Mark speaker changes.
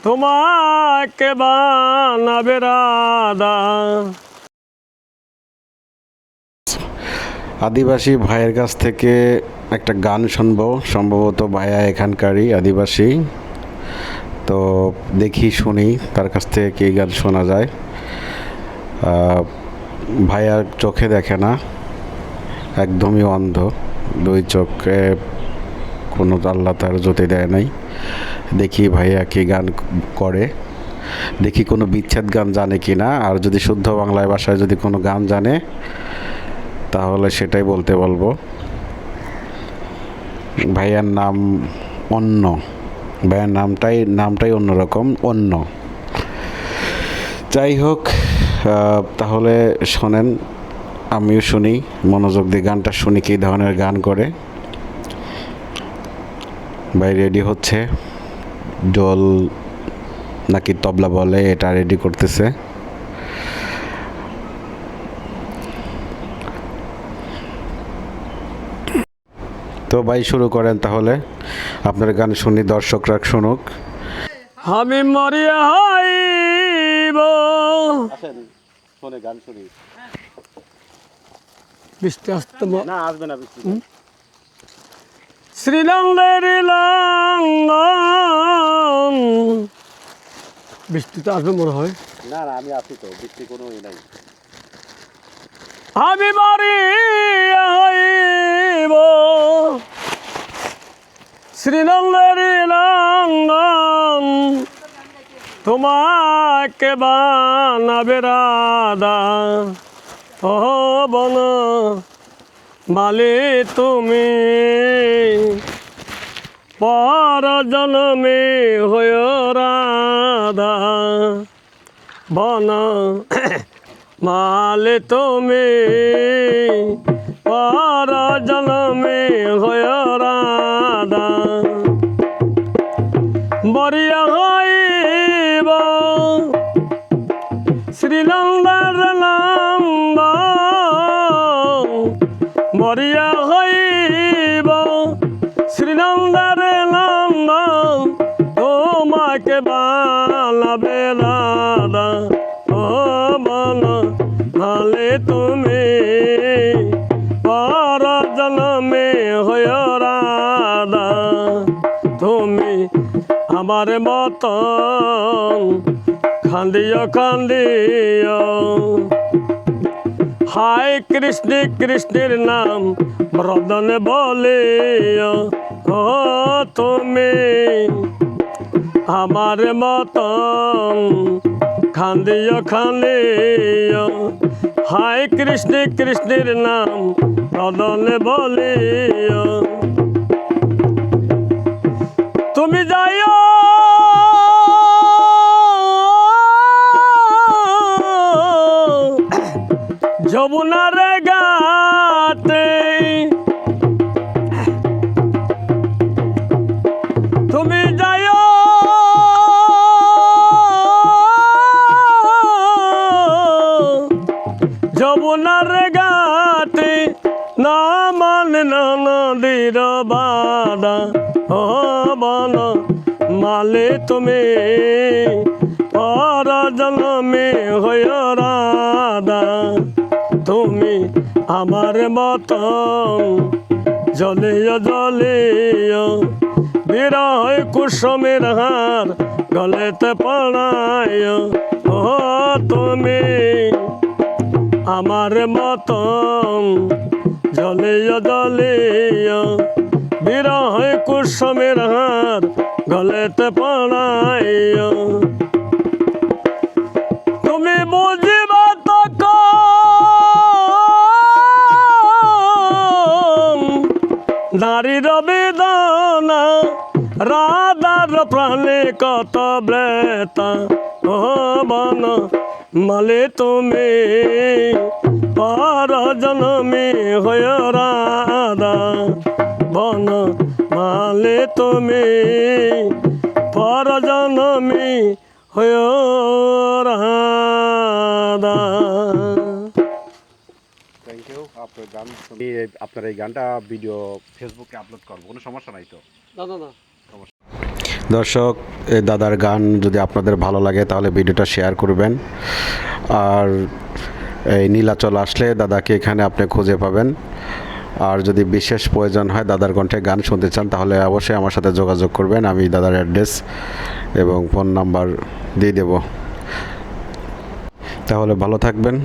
Speaker 1: তোমাকে বানাবে রাধা।
Speaker 2: আদিবাসী ভাইয়ের কাছ থেকে একটা গান শুনবো, সম্ভবত ভাইয়া এখানকারই আদিবাসী। তো দেখি শুনি তার কাছ থেকে কী গান শোনা যায়। ভাইয়া চোখে দেখে না, একদমই অন্ধ, দুই চোখে কোনো আল্লাহ তার জ্যোতি দেয় নাই। দেখি ভাইয়া কী গান করে, দেখি কোনো বিচ্ছেদ গান জানে কি না, আর যদি শুদ্ধ বাংলায় ভাষায় যদি কোনো গান জানে তাহলে সেটাই বলতে বলবো। ভাইয়ার নাম অন্য, ভাইয়ার নামটাই অন্যরকম, অন্য। যাই হোক, তাহলে শোনেন, আমিও শুনি, মনোযোগ দিয়ে গানটা শুনি কী ধরনের গান করে। ভাই রেডি হচ্ছে, ডোল নাকি তবলা বলে এটা রেডি করতেছে। তো ভাই শুরু করেন তাহলে, আপনার গান শুনি, দর্শকরা শুনুক।
Speaker 1: আমি মরিয়া হইব
Speaker 2: গান শুনি।
Speaker 1: বৃষ্টি আসতে
Speaker 2: না, আসবে না বৃষ্টি।
Speaker 1: শ্রীলঙ্গের লঙ্গন বৃষ্টি তো আসবে মনে হয়।
Speaker 2: না না, আমি আছি তো, বৃষ্টি কোনো নাই।
Speaker 1: আমি মরিয়া হইব শ্রীলঙ্গের লঙ্গন, তোমাকে বানাবে রাধা। ও বন মালি তুমি, পর জন্মে হয় রাধা। বন মালি তুমি, পর জন্মে হয় রাধা। বরিয়া হইব শ্রীলঙ্গার লঙ্গ, বরিয়া হইব শ্রীলঙ্গার লঙ্গ, তোমাকে বানাবে রাধা। ও বন ভালে তুমি, পর জন্মে হয় রাধা। তুমি আমার মতন কান্দিও কান্দিও, হায় কৃষ্ণ কৃষ্ণের নাম ব্রদনে বলিও। ও তুমি আমার মতন কান্দিও কান্দিও, হায় কৃষ্ণ কৃষ্ণের নাম ব্রদনে বলিও। তুমি যাইও যমুনার ঘাটে, তুমি যাইও যমুনার ঘাটে, না মানে নদীর বাদা। ও বন মালে তুমি, পর জন্মে হয় রাধা। তুমি আমার মতন জলিও জলিও, বিরহ কুসুমের হার গলেতে পড়ায়। ও তুমি আমার মতন জলিও জলিও, বিরহ কুসুমের হার গলেতে পড়ায়। তুমি বুঝিবা তখন নারীর বেদনা, রাধার প্রাণে কত ব্যথা। ও বন মালে তুমি, পর জন্মে হয় রাধা। বন মালে তুমি, পর জন্মে হয় রাধা।
Speaker 2: Thank you. আপনার গান শুনি, আপনার এই গানটা ভিডিও ফেসবুকে আপলোড করবো, কোনো সমস্যা নাই তো?
Speaker 1: না না না।
Speaker 2: দর্শক, এই দাদার গান যদি আপনাদের ভালো লাগে তাহলে ভিডিওটা শেয়ার করবেন। আর এই নীলাচল আসলে দাদাকে এখানে আপনি খুঁজে পাবেন। আর যদি বিশেষ প্রয়োজন হয় দাদার কণ্ঠে গান শুনতে চান তাহলে অবশ্যই আমার সাথে যোগাযোগ করবেন। আমি দাদার অ্যাড্রেস এবং ফোন নাম্বার দিয়ে দেব। তাহলে ভালো থাকবেন।